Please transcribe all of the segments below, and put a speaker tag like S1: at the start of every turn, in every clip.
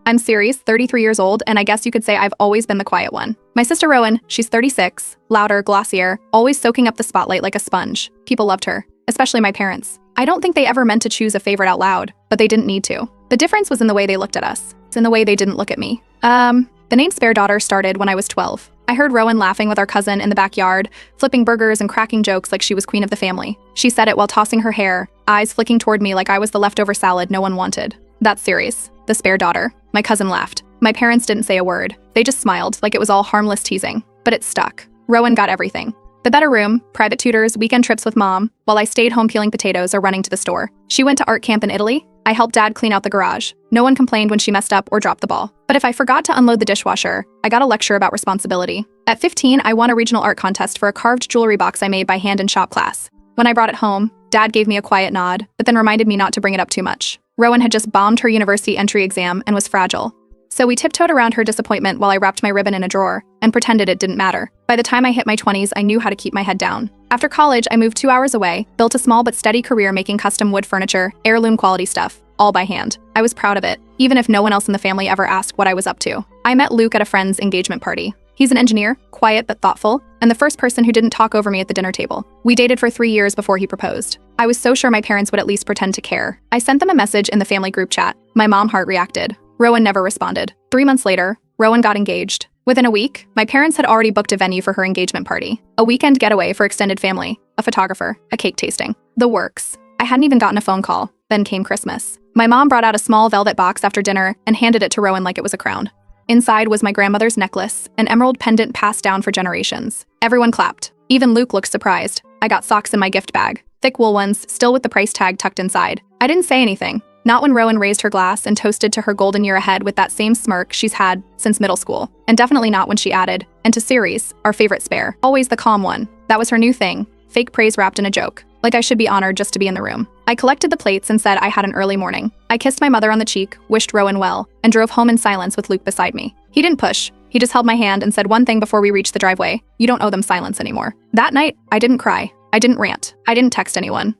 S1: I'm Ceres, 33 years old, and I guess you could say I've always been the quiet one. My sister Rowan, she's 36, louder, glossier, always soaking up the spotlight like a sponge. People loved her, especially my parents. I don't think they ever meant to choose a favorite out loud, but they didn't need to. The difference was in the way they looked at us. It's in the way they didn't look at me. The name Spare Daughter started when I was 12. I heard Rowan laughing with our cousin in the backyard, flipping burgers and cracking jokes like she was queen of the family. She said it while tossing her hair, eyes flicking toward me like I was the leftover salad no one wanted. That's Ceres, the spare daughter. My cousin laughed. My parents didn't say a word. They just smiled like it was all harmless teasing. But it stuck. Rowan got everything. The better room, private tutors, weekend trips with mom, while I stayed home peeling potatoes or running to the store. She went to art camp in Italy. I helped dad clean out the garage. No one complained when she messed up or dropped the ball. But if I forgot to unload the dishwasher, I got a lecture about responsibility. At 15, I won a regional art contest for a carved jewelry box I made by hand in shop class. When I brought it home, dad gave me a quiet nod, but then reminded me not to bring it up too much. Rowan had just bombed her university entry exam and was fragile. So we tiptoed around her disappointment while I wrapped my ribbon in a drawer and pretended it didn't matter. By the time I hit my 20s, I knew how to keep my head down. After college, I moved 2 hours away, built a small but steady career making custom wood furniture, heirloom quality stuff, all by hand. I was proud of it, even if no one else in the family ever asked what I was up to. I met Luke at a friend's engagement party. He's an engineer, quiet but thoughtful, and the first person who didn't talk over me at the dinner table. We dated for 3 years before he proposed. I was so sure my parents would at least pretend to care. I sent them a message in the family group chat. My mom heart reacted. Rowan never responded. 3 months later, Rowan got engaged. Within a week, my parents had already booked a venue for her engagement party. A weekend getaway for extended family, a photographer, a cake tasting. The works. I hadn't even gotten a phone call. Then came Christmas. My mom brought out a small velvet box after dinner and handed it to Rowan like it was a crown. Inside was my grandmother's necklace, an emerald pendant passed down for generations. Everyone clapped. Even Luke looked surprised. I got socks in my gift bag. Thick wool ones, still with the price tag tucked inside. I didn't say anything. Not when Rowan raised her glass and toasted to her golden year ahead with that same smirk she's had since middle school. And definitely not when she added, and to Ceres, our favorite spare. Always the calm one. That was her new thing. Fake praise wrapped in a joke. Like I should be honored just to be in the room. I collected the plates and said I had an early morning. I kissed my mother on the cheek, wished Rowan well, and drove home in silence with Luke beside me. He didn't push. He just held my hand and said one thing before we reached the driveway. You don't owe them silence anymore. That night, I didn't cry. I didn't rant. I didn't text anyone.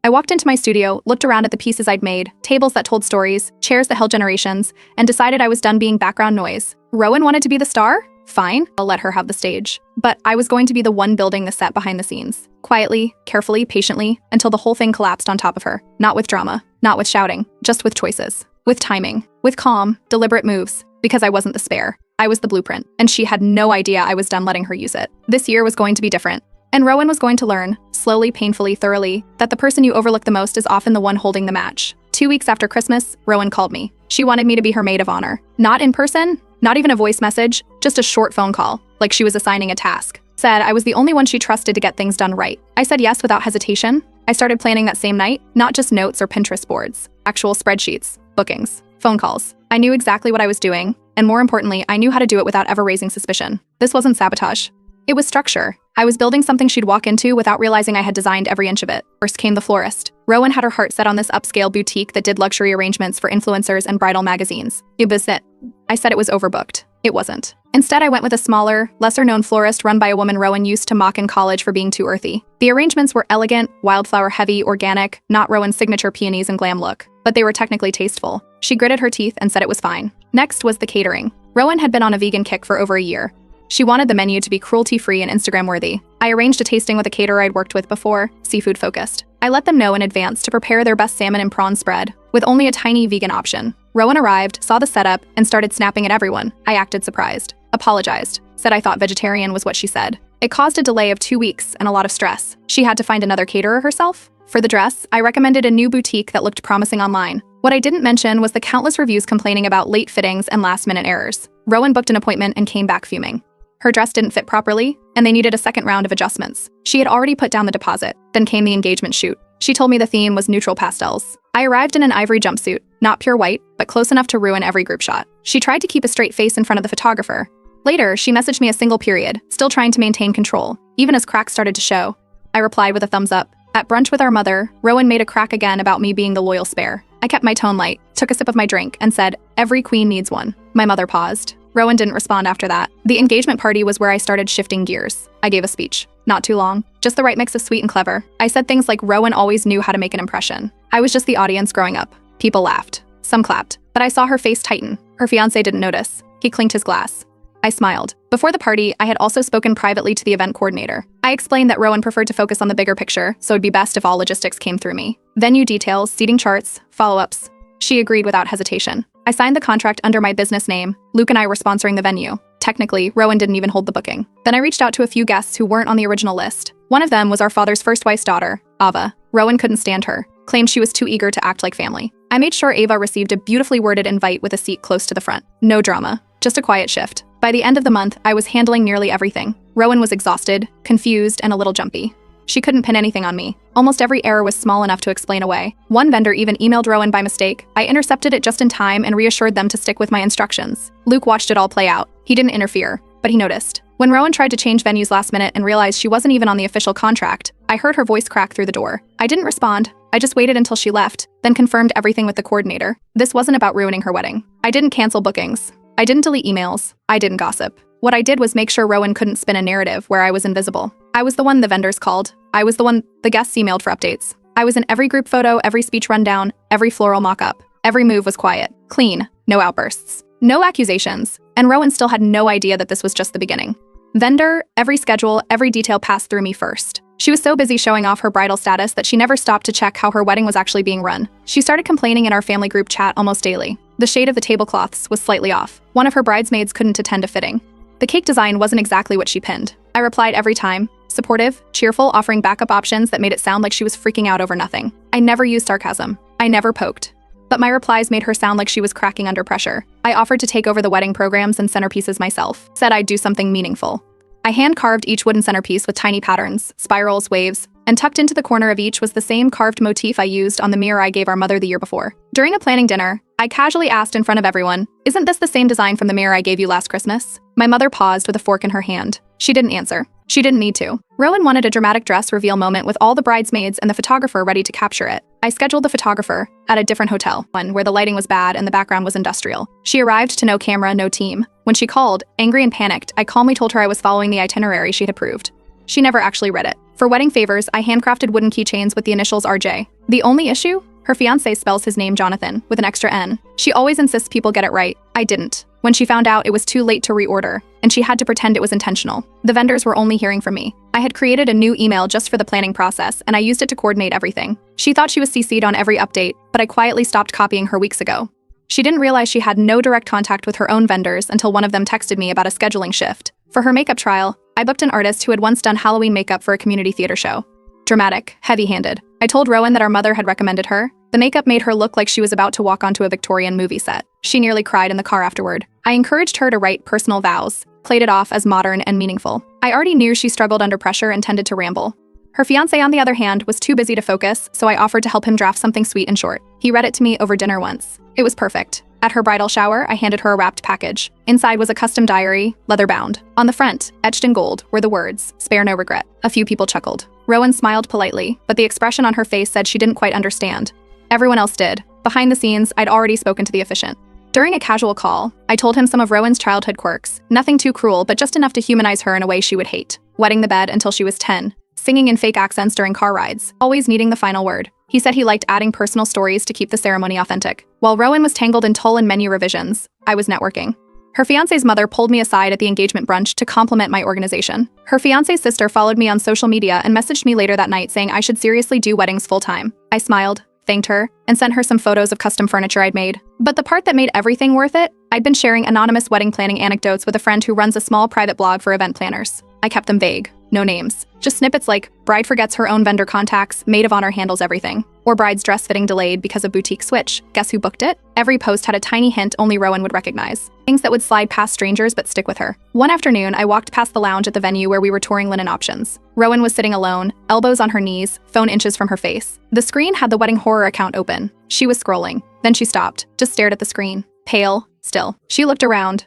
S1: I walked into my studio, looked around at the pieces I'd made, tables that told stories, chairs that held generations, and decided I was done being background noise. Rowan wanted to be the star? Fine, I'll let her have the stage. But I was going to be the one building the set behind the scenes. Quietly, carefully, patiently, until the whole thing collapsed on top of her. Not with drama, not with shouting, just with choices. With timing, with calm, deliberate moves. Because I wasn't the spare. I was the blueprint, and she had no idea I was done letting her use it. This year was going to be different. And Rowan was going to learn, slowly, painfully, thoroughly, that the person you overlook the most is often the one holding the match. 2 weeks after Christmas, Rowan called me. She wanted me to be her maid of honor. Not in person, not even a voice message, just a short phone call, like she was assigning a task. Said I was the only one she trusted to get things done right. I said yes without hesitation. I started planning that same night, not just notes or Pinterest boards, actual spreadsheets, bookings, phone calls. I knew exactly what I was doing, and more importantly, I knew how to do it without ever raising suspicion. This wasn't sabotage. It was structure. I was building something she'd walk into without realizing I had designed every inch of it. First came the florist. Rowan had her heart set on this upscale boutique that did luxury arrangements for influencers and bridal magazines. It was it. I said it was overbooked. It wasn't. Instead, I went with a smaller, lesser-known florist run by a woman Rowan used to mock in college for being too earthy. The arrangements were elegant, wildflower-heavy, organic, not Rowan's signature peonies and glam look, but they were technically tasteful. She gritted her teeth and said it was fine. Next was the catering. Rowan had been on a vegan kick for over a year. She wanted the menu to be cruelty-free and Instagram-worthy. I arranged a tasting with a caterer I'd worked with before, seafood-focused. I let them know in advance to prepare their best salmon and prawn spread, with only a tiny vegan option. Rowan arrived, saw the setup, and started snapping at everyone. I acted surprised. Apologized. Said I thought vegetarian was what she said. It caused a delay of 2 weeks and a lot of stress. She had to find another caterer herself. For the dress, I recommended a new boutique that looked promising online. What I didn't mention was the countless reviews complaining about late fittings and last-minute errors. Rowan booked an appointment and came back fuming. Her dress didn't fit properly, and they needed a second round of adjustments. She had already put down the deposit. Then came the engagement shoot. She told me the theme was neutral pastels. I arrived in an ivory jumpsuit, not pure white, but close enough to ruin every group shot. She tried to keep a straight face in front of the photographer. Later, she messaged me a single period, still trying to maintain control, even as cracks started to show. I replied with a thumbs up. At brunch with our mother, Rowan made a crack again about me being the loyal spare. I kept my tone light, took a sip of my drink, and said, "Every queen needs one." My mother paused. Rowan didn't respond after that. The engagement party was where I started shifting gears. I gave a speech. Not too long. Just the right mix of sweet and clever. I said things like Rowan always knew how to make an impression. I was just the audience growing up. People laughed. Some clapped, but I saw her face tighten. Her fiancé didn't notice. He clinked his glass. I smiled. Before the party, I had also spoken privately to the event coordinator. I explained that Rowan preferred to focus on the bigger picture, so it'd be best if all logistics came through me. Venue details, seating charts, follow-ups. She agreed without hesitation. I signed the contract under my business name. Luke and I were sponsoring the venue. Technically, Rowan didn't even hold the booking. Then I reached out to a few guests who weren't on the original list. One of them was our father's first wife's daughter, Ava. Rowan couldn't stand her, claimed she was too eager to act like family. I made sure Ava received a beautifully worded invite with a seat close to the front. No drama, just a quiet shift. By the end of the month, I was handling nearly everything. Rowan was exhausted, confused, and a little jumpy. She couldn't pin anything on me. Almost every error was small enough to explain away. One vendor even emailed Rowan by mistake. I intercepted it just in time and reassured them to stick with my instructions. Luke watched it all play out. He didn't interfere, but he noticed. When Rowan tried to change venues last minute and realized she wasn't even on the official contract, I heard her voice crack through the door. I didn't respond. I just waited until she left, then confirmed everything with the coordinator. This wasn't about ruining her wedding. I didn't cancel bookings. I didn't delete emails. I didn't gossip. What I did was make sure Rowan couldn't spin a narrative where I was invisible. I was the one the vendors called. I was the one the guests emailed for updates. I was in every group photo, every speech rundown, every floral mock-up. Every move was quiet, clean, no outbursts, no accusations, and Rowan still had no idea that this was just the beginning. Vendor, every schedule, every detail passed through me first. She was so busy showing off her bridal status that she never stopped to check how her wedding was actually being run. She started complaining in our family group chat almost daily. The shade of the tablecloths was slightly off. One of her bridesmaids couldn't attend a fitting. The cake design wasn't exactly what she pinned. I replied every time, supportive, cheerful, offering backup options that made it sound like she was freaking out over nothing. I never used sarcasm. I never poked. But my replies made her sound like she was cracking under pressure. I offered to take over the wedding programs and centerpieces myself, said I'd do something meaningful. I hand-carved each wooden centerpiece with tiny patterns, spirals, waves, and tucked into the corner of each was the same carved motif I used on the mirror I gave our mother the year before. During a planning dinner, I casually asked in front of everyone, "Isn't this the same design from the mirror I gave you last Christmas?" My mother paused with a fork in her hand. She didn't answer. She didn't need to. Rowan wanted a dramatic dress reveal moment with all the bridesmaids and the photographer ready to capture it. I scheduled the photographer at a different hotel, one where the lighting was bad and the background was industrial. She arrived to no camera, no team. When she called, angry and panicked, I calmly told her I was following the itinerary she had approved. She never actually read it. For wedding favors, I handcrafted wooden keychains with the initials RJ. The only issue? Her fiancé spells his name Jonathan, with an extra N. She always insists people get it right. I didn't. When she found out, it was too late to reorder, and she had to pretend it was intentional. The vendors were only hearing from me. I had created a new email just for the planning process, and I used it to coordinate everything. She thought she was CC'd on every update, but I quietly stopped copying her weeks ago. She didn't realize she had no direct contact with her own vendors until one of them texted me about a scheduling shift. For her makeup trial, I booked an artist who had once done Halloween makeup for a community theater show. Dramatic, heavy-handed. I told Rowan that our mother had recommended her. The makeup made her look like she was about to walk onto a Victorian movie set. She nearly cried in the car afterward. I encouraged her to write personal vows, played it off as modern and meaningful. I already knew she struggled under pressure and tended to ramble. Her fiancé, on the other hand, was too busy to focus, so I offered to help him draft something sweet and short. He read it to me over dinner once. It was perfect. At her bridal shower, I handed her a wrapped package. Inside was a custom diary, leather-bound. On the front, etched in gold, were the words, "Spare no regret." A few people chuckled. Rowan smiled politely, but the expression on her face said she didn't quite understand. Everyone else did. Behind the scenes, I'd already spoken to the officiant. During a casual call, I told him some of Rowan's childhood quirks. Nothing too cruel, but just enough to humanize her in a way she would hate. Wetting the bed until she was 10. Singing in fake accents during car rides. Always needing the final word. He said he liked adding personal stories to keep the ceremony authentic. While Rowan was tangled in toll and menu revisions, I was networking. Her fiancé's mother pulled me aside at the engagement brunch to compliment my organization. Her fiancé's sister followed me on social media and messaged me later that night saying I should seriously do weddings full-time. I smiled, thanked her, and sent her some photos of custom furniture I'd made. But the part that made everything worth it, I'd been sharing anonymous wedding planning anecdotes with a friend who runs a small private blog for event planners. I kept them vague, no names. Just snippets like, bride forgets her own vendor contacts, maid of honor handles everything. Or bride's dress fitting delayed because of boutique switch. Guess who booked it? Every post had a tiny hint only Rowan would recognize. Things that would slide past strangers but stick with her. One afternoon, I walked past the lounge at the venue where we were touring linen options. Rowan was sitting alone, elbows on her knees, phone inches from her face. The screen had the Wedding Horror account open. She was scrolling. Then she stopped, just stared at the screen. Pale, still. She looked around.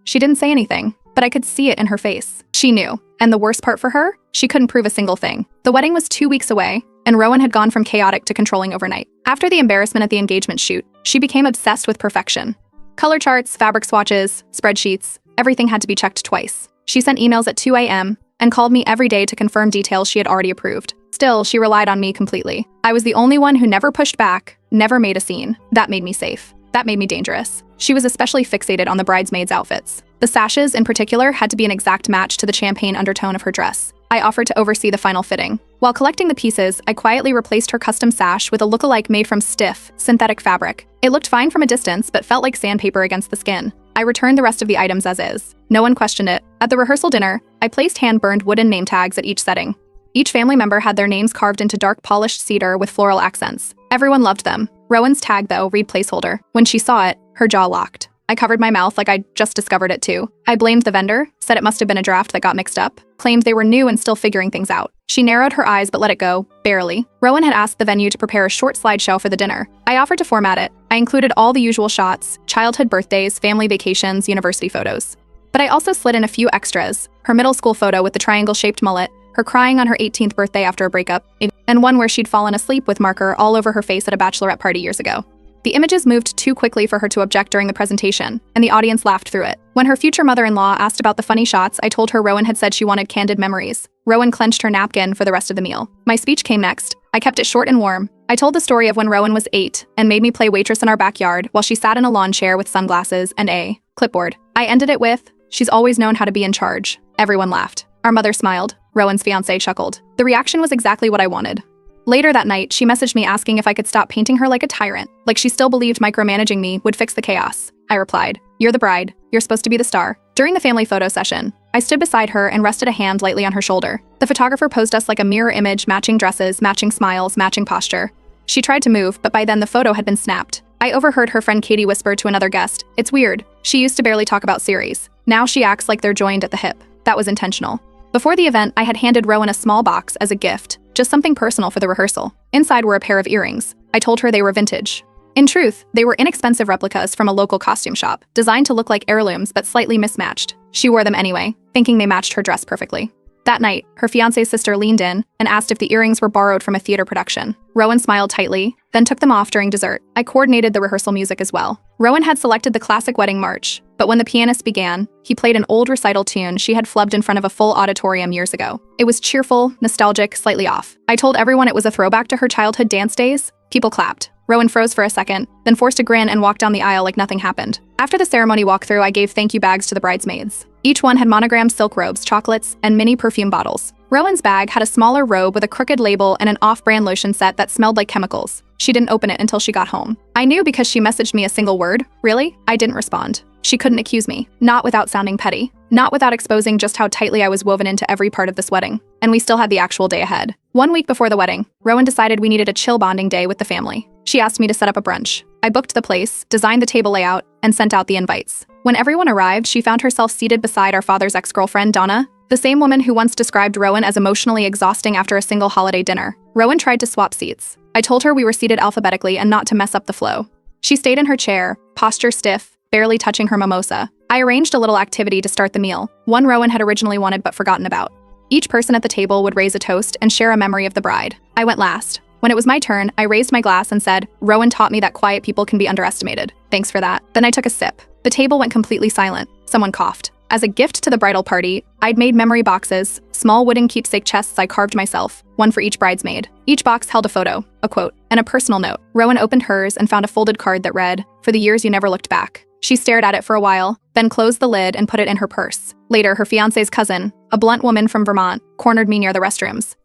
S1: She didn't say anything, but I could see it in her face. She knew. And the worst part for her? She couldn't prove a single thing. The wedding was 2 weeks away, and Rowan had gone from chaotic to controlling overnight. After the embarrassment at the engagement shoot, she became obsessed with perfection. Color charts, fabric swatches, spreadsheets, everything had to be checked twice. She sent emails at 2 a.m. and called me every day to confirm details she had already approved. Still, she relied on me completely. I was the only one who never pushed back, never made a scene. That made me safe. That made me dangerous. She was especially fixated on the bridesmaids' outfits. The sashes, in particular, had to be an exact match to the champagne undertone of her dress. I offered to oversee the final fitting. While collecting the pieces, I quietly replaced her custom sash with a look-alike made from stiff, synthetic fabric. It looked fine from a distance, but felt like sandpaper against the skin. I returned the rest of the items as is. No one questioned it. At the rehearsal dinner, I placed hand-burned wooden name tags at each setting. Each family member had their names carved into dark polished cedar with floral accents. Everyone loved them. Rowan's tag, though, read placeholder. When she saw it, her jaw locked. I covered my mouth like I'd just discovered it too. I blamed the vendor, said it must have been a draft that got mixed up, claimed they were new and still figuring things out. She narrowed her eyes but let it go, barely. Rowan had asked the venue to prepare a short slideshow for the dinner. I offered to format it. I included all the usual shots, childhood birthdays, family vacations, university photos. But I also slid in a few extras, her middle school photo with the triangle-shaped mullet, her crying on her 18th birthday after a breakup, and one where she'd fallen asleep with marker all over her face at a bachelorette party years ago. The images moved too quickly for her to object during the presentation, and the audience laughed through it. When her future mother-in-law asked about the funny shots, I told her Rowan had said she wanted candid memories. Rowan clenched her napkin for the rest of the meal. My speech came next. I kept it short and warm. I told the story of when Rowan was 8 and made me play waitress in our backyard while she sat in a lawn chair with sunglasses and a clipboard. I ended it with, "She's always known how to be in charge." Everyone laughed. Our mother smiled. Rowan's fiancé chuckled. The reaction was exactly what I wanted. Later that night, she messaged me asking if I could stop painting her like a tyrant, like she still believed micromanaging me would fix the chaos. I replied, "You're the bride. You're supposed to be the star." During the family photo session, I stood beside her and rested a hand lightly on her shoulder. The photographer posed us like a mirror image, matching dresses, matching smiles, matching posture. She tried to move, but by then the photo had been snapped. I overheard her friend Katie whisper to another guest, "It's weird. She used to barely talk about series. Now she acts like they're joined at the hip." That was intentional. Before the event, I had handed Rowan a small box as a gift, just something personal for the rehearsal. Inside were a pair of earrings. I told her they were vintage. In truth, they were inexpensive replicas from a local costume shop, designed to look like heirlooms but slightly mismatched. She wore them anyway, thinking they matched her dress perfectly. That night, her fiancé's sister leaned in and asked if the earrings were borrowed from a theater production. Rowan smiled tightly, then took them off during dessert. I coordinated the rehearsal music as well. Rowan had selected the classic wedding march, but when the pianist began, he played an old recital tune she had flubbed in front of a full auditorium years ago. It was cheerful, nostalgic, slightly off. I told everyone it was a throwback to her childhood dance days. People clapped. Rowan froze for a second, then forced a grin and walked down the aisle like nothing happened. After the ceremony walkthrough, I gave thank you bags to the bridesmaids. Each one had monogrammed silk robes, chocolates, and mini perfume bottles. Rowan's bag had a smaller robe with a crooked label and an off-brand lotion set that smelled like chemicals. She didn't open it until she got home. I knew because she messaged me a single word. "Really?" I didn't respond. She couldn't accuse me. Not without sounding petty. Not without exposing just how tightly I was woven into every part of this wedding. And we still had the actual day ahead. 1 week before the wedding, Rowan decided we needed a chill bonding day with the family. She asked me to set up a brunch. I booked the place, designed the table layout, and sent out the invites. When everyone arrived, she found herself seated beside our father's ex-girlfriend, Donna, the same woman who once described Rowan as emotionally exhausting after a single holiday dinner. Rowan tried to swap seats. I told her we were seated alphabetically and not to mess up the flow. She stayed in her chair, posture stiff, barely touching her mimosa. I arranged a little activity to start the meal, one Rowan had originally wanted but forgotten about. Each person at the table would raise a toast and share a memory of the bride. I went last. When it was my turn, I raised my glass and said, "Rowan taught me that quiet people can be underestimated. Thanks for that." Then I took a sip. The table went completely silent. Someone coughed. As a gift to the bridal party, I'd made memory boxes, small wooden keepsake chests I carved myself, one for each bridesmaid. Each box held a photo, a quote, and a personal note. Rowan opened hers and found a folded card that read, "For the years you never looked back." She stared at it for a while, then closed the lid and put it in her purse. Later, her fiancé's cousin, a blunt woman from Vermont, cornered me near the restrooms.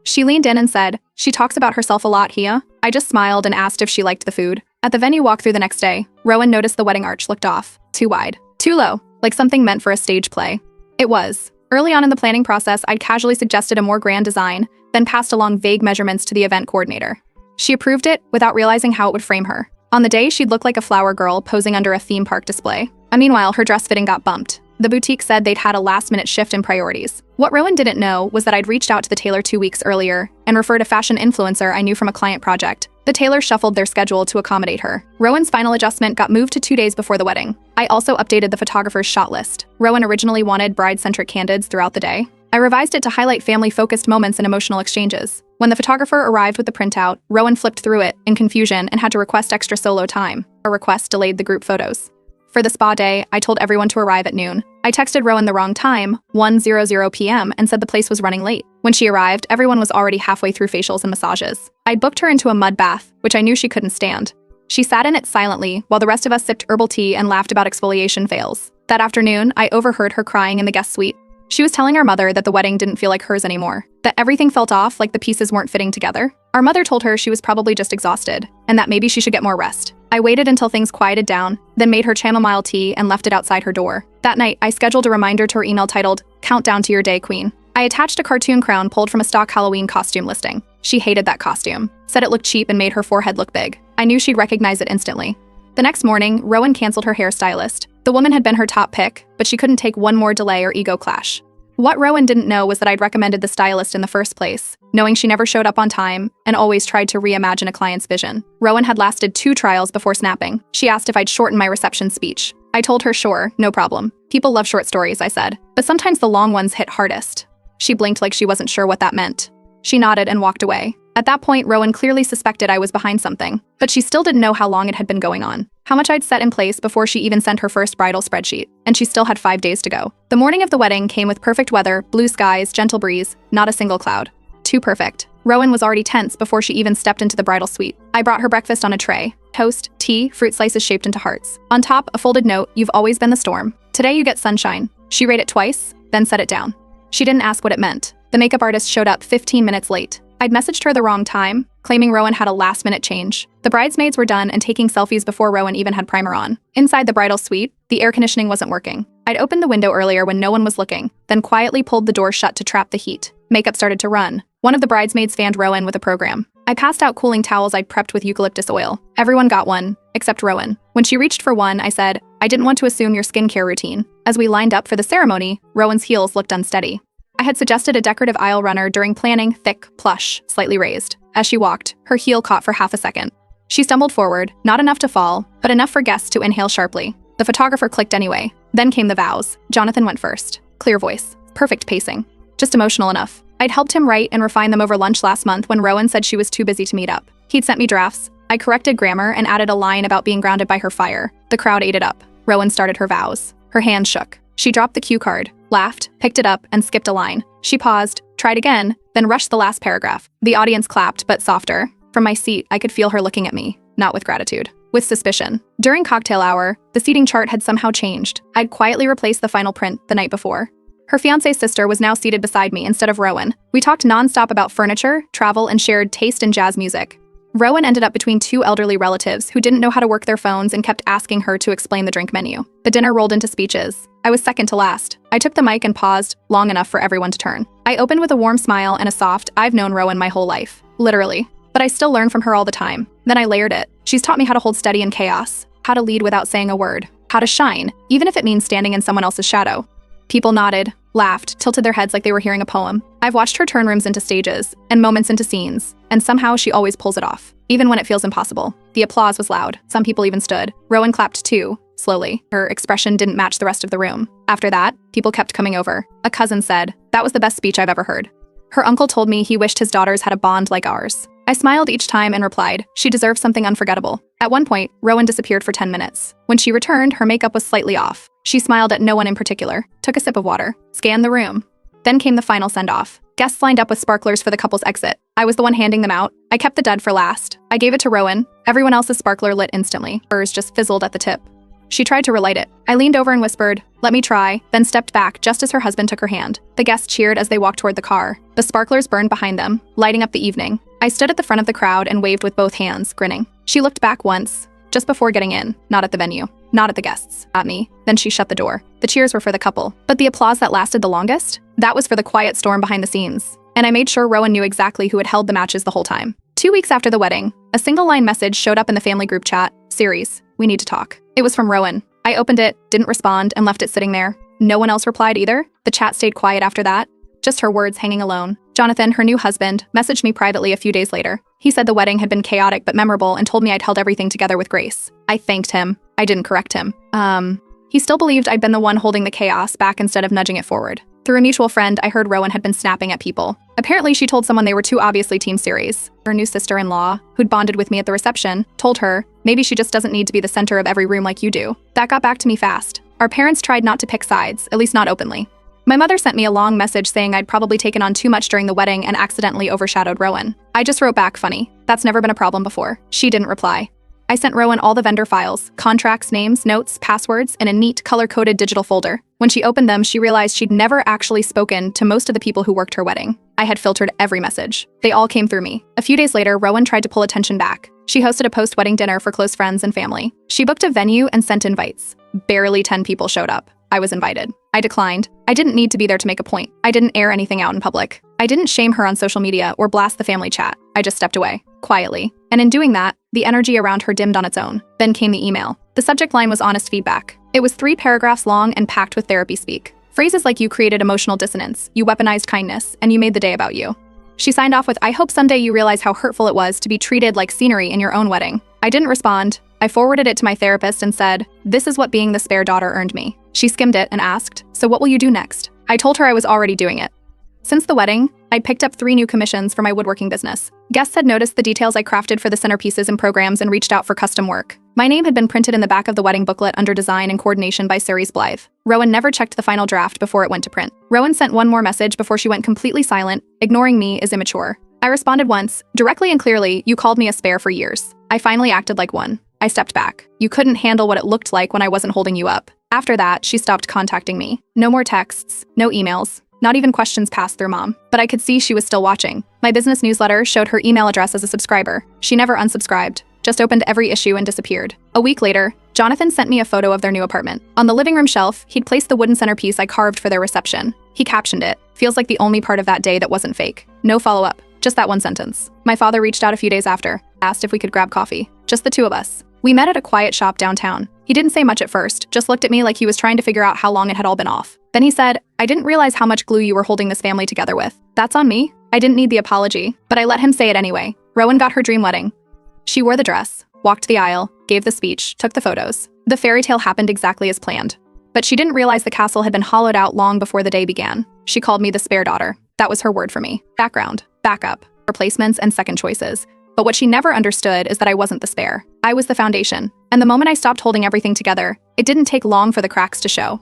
S1: She leaned in and said, "She talks about herself a lot, Hia." I just smiled and asked if she liked the food. At the venue walkthrough the next day, Rowan noticed the wedding arch looked off. Too wide. Too low. Like something meant for a stage play. It was. Early on in the planning process, I'd casually suggested a more grand design, then passed along vague measurements to the event coordinator. She approved it without realizing how it would frame her. On the day, she'd look like a flower girl posing under a theme park display. Meanwhile, her dress fitting got bumped. The boutique said they'd had a last-minute shift in priorities. What Rowan didn't know was that I'd reached out to the tailor 2 weeks earlier and referred a fashion influencer I knew from a client project. The tailor shuffled their schedule to accommodate her. Rowan's final adjustment got moved to 2 days before the wedding. I also updated the photographer's shot list. Rowan originally wanted bride-centric candids throughout the day. I revised it to highlight family-focused moments and emotional exchanges. When the photographer arrived with the printout, Rowan flipped through it in confusion and had to request extra solo time. A request delayed the group photos. For the spa day, I told everyone to arrive at noon. I texted Rowan the wrong time, 1:00 p.m., and said the place was running late. When she arrived, everyone was already halfway through facials and massages. I'd booked her into a mud bath, which I knew she couldn't stand. She sat in it silently, while the rest of us sipped herbal tea and laughed about exfoliation fails. That afternoon, I overheard her crying in the guest suite. She was telling our mother that the wedding didn't feel like hers anymore, that everything felt off, like the pieces weren't fitting together. Our mother told her she was probably just exhausted, and that maybe she should get more rest. I waited until things quieted down, then made her chamomile tea and left it outside her door. That night, I scheduled a reminder to her email titled, "Countdown to your day, Queen." I attached a cartoon crown pulled from a stock Halloween costume listing. She hated that costume, said it looked cheap and made her forehead look big. I knew she'd recognize it instantly. The next morning, Rowan canceled her hairstylist. The woman had been her top pick, but she couldn't take one more delay or ego clash. What Rowan didn't know was that I'd recommended the stylist in the first place, knowing she never showed up on time and always tried to reimagine a client's vision. Rowan had lasted 2 trials before snapping. She asked if I'd shorten my reception speech. I told her sure, no problem. People love short stories, I said, but sometimes the long ones hit hardest. She blinked like she wasn't sure what that meant. She nodded and walked away. At that point, Rowan clearly suspected I was behind something, but she still didn't know how long it had been going on, how much I'd set in place before she even sent her first bridal spreadsheet, and she still had 5 days to go. The morning of the wedding came with perfect weather, blue skies, gentle breeze, not a single cloud. Too perfect. Rowan was already tense before she even stepped into the bridal suite. I brought her breakfast on a tray: toast, tea, fruit slices shaped into hearts. On top, a folded note: "You've always been the storm. Today you get sunshine." She read it twice, then set it down. She didn't ask what it meant. The makeup artist showed up 15 minutes late. I'd messaged her the wrong time, claiming Rowan had a last-minute change. The bridesmaids were done and taking selfies before Rowan even had primer on. Inside the bridal suite, the air conditioning wasn't working. I'd opened the window earlier when no one was looking, then quietly pulled the door shut to trap the heat. Makeup started to run. One of the bridesmaids fanned Rowan with a program. I passed out cooling towels I'd prepped with eucalyptus oil. Everyone got one, except Rowan. When she reached for one, I said, "I didn't want to assume your skincare routine." As we lined up for the ceremony, Rowan's heels looked unsteady. I had suggested a decorative aisle runner during planning: thick, plush, slightly raised. As she walked, her heel caught for half a second. She stumbled forward, not enough to fall, but enough for guests to inhale sharply. The photographer clicked anyway. Then came the vows. Jonathan went first. Clear voice. Perfect pacing. Just emotional enough. I'd helped him write and refine them over lunch last month when Rowan said she was too busy to meet up. He'd sent me drafts. I corrected grammar and added a line about being grounded by her fire. The crowd ate it up. Rowan started her vows. Her hand shook. She dropped the cue card, laughed, picked it up, and skipped a line. She paused, tried again, then rushed the last paragraph. The audience clapped, but softer. From my seat, I could feel her looking at me, not with gratitude, with suspicion. During cocktail hour, the seating chart had somehow changed. I'd quietly replaced the final print the night before. Her fiancé's sister was now seated beside me instead of Rowan. We talked nonstop about furniture, travel, and shared taste in jazz music. Rowan ended up between 2 elderly relatives who didn't know how to work their phones and kept asking her to explain the drink menu. The dinner rolled into speeches. I was second to last. I took the mic and paused long enough for everyone to turn. I opened with a warm smile and a soft, "I've known Rowan my whole life." Literally. But I still learn from her all the time. Then I layered it. She's taught me how to hold steady in chaos, how to lead without saying a word, how to shine, even if it means standing in someone else's shadow. People nodded, laughed, tilted their heads like they were hearing a poem. I've watched her turn rooms into stages, and moments into scenes, and somehow she always pulls it off, even when it feels impossible. The applause was loud. Some people even stood. Rowan clapped too, slowly. Her expression didn't match the rest of the room. After that, people kept coming over. A cousin said, "That was the best speech I've ever heard." Her uncle told me he wished his daughters had a bond like ours. I smiled each time and replied, "She deserves something unforgettable." At one point, Rowan disappeared for 10 minutes. When she returned, her makeup was slightly off. She smiled at no one in particular, took a sip of water, scanned the room. Then came the final send-off. Guests lined up with sparklers for the couple's exit. I was the one handing them out. I kept the dud for last. I gave it to Rowan. Everyone else's sparkler lit instantly. Hers just fizzled at the tip. She tried to relight it. I leaned over and whispered, "Let me try," then stepped back just as her husband took her hand. The guests cheered as they walked toward the car. The sparklers burned behind them, lighting up the evening. I stood at the front of the crowd and waved with both hands, grinning. She looked back once, just before getting in, not at the venue, not at the guests, at me. Then she shut the door. The cheers were for the couple, but the applause that lasted the longest? That was for the quiet storm behind the scenes. And I made sure Rowan knew exactly who had held the matches the whole time. 2 weeks after the wedding, a single-line message showed up in the family group chat: "Series, we need to talk." It was from Rowan. I opened it, didn't respond, and left it sitting there. No one else replied either. The chat stayed quiet after that, just her words hanging alone. Jonathan, her new husband, messaged me privately a few days later. He said the wedding had been chaotic but memorable and told me I'd held everything together with grace. I thanked him. I didn't correct him. He still believed I'd been the one holding the chaos back instead of nudging it forward. Through a mutual friend, I heard Rowan had been snapping at people. Apparently, she told someone they were too obviously Team Series. Her new sister-in-law, who'd bonded with me at the reception, told her, Maybe she just doesn't need to be the center of every room like you do. That got back to me fast. Our parents tried not to pick sides, at least not openly. My mother sent me a long message saying I'd probably taken on too much during the wedding and accidentally overshadowed Rowan. I just wrote back, funny. That's never been a problem before. She didn't reply. I sent Rowan all the vendor files, contracts, names, notes, passwords, in a neat, color-coded digital folder. When she opened them, she realized she'd never actually spoken to most of the people who worked her wedding. I had filtered every message. They all came through me. A few days later, Rowan tried to pull attention back. She hosted a post-wedding dinner for close friends and family. She booked a venue and sent invites. Barely 10 people showed up. I was invited. I declined. I didn't need to be there to make a point. I didn't air anything out in public. I didn't shame her on social media or blast the family chat. I just stepped away, quietly. And in doing that, the energy around her dimmed on its own. Then came the email. The subject line was honest feedback. It was 3 paragraphs long and packed with therapy speak. Phrases like you created emotional dissonance, you weaponized kindness, and you made the day about you. She signed off with, I hope someday you realize how hurtful it was to be treated like scenery in your own wedding. I didn't respond. I forwarded it to my therapist and said, this is what being the spare daughter earned me. She skimmed it and asked, so what will you do next? I told her I was already doing it. Since the wedding, I'd picked up 3 new commissions for my woodworking business. Guests had noticed the details I crafted for the centerpieces and programs and reached out for custom work. My name had been printed in the back of the wedding booklet under design and coordination by Ceres Blythe. Rowan never checked the final draft before it went to print. Rowan sent one more message before she went completely silent, ignoring me as immature. I responded once, directly and clearly, you called me a spare for years. I finally acted like one. I stepped back. You couldn't handle what it looked like when I wasn't holding you up. After that, she stopped contacting me. No more texts, no emails. Not even questions passed through mom, but I could see she was still watching. My business newsletter showed her email address as a subscriber. She never unsubscribed, just opened every issue and disappeared. A week later, Jonathan sent me a photo of their new apartment. On the living room shelf, he'd placed the wooden centerpiece I carved for their reception. He captioned it, feels like the only part of that day that wasn't fake. No follow-up, just that one sentence. My father reached out a few days after, asked if we could grab coffee. Just the 2 of us. We met at a quiet shop downtown. He didn't say much at first, just looked at me like he was trying to figure out how long it had all been off. Then he said, I didn't realize how much glue you were holding this family together with. That's on me. I didn't need the apology, but I let him say it anyway. Rowan got her dream wedding. She wore the dress, walked the aisle, gave the speech, took the photos. The fairy tale happened exactly as planned. But she didn't realize the castle had been hollowed out long before the day began. She called me the spare daughter. That was her word for me. Background, backup, replacements, and second choices. But what she never understood is that I wasn't the spare. I was the foundation. And the moment I stopped holding everything together, it didn't take long for the cracks to show.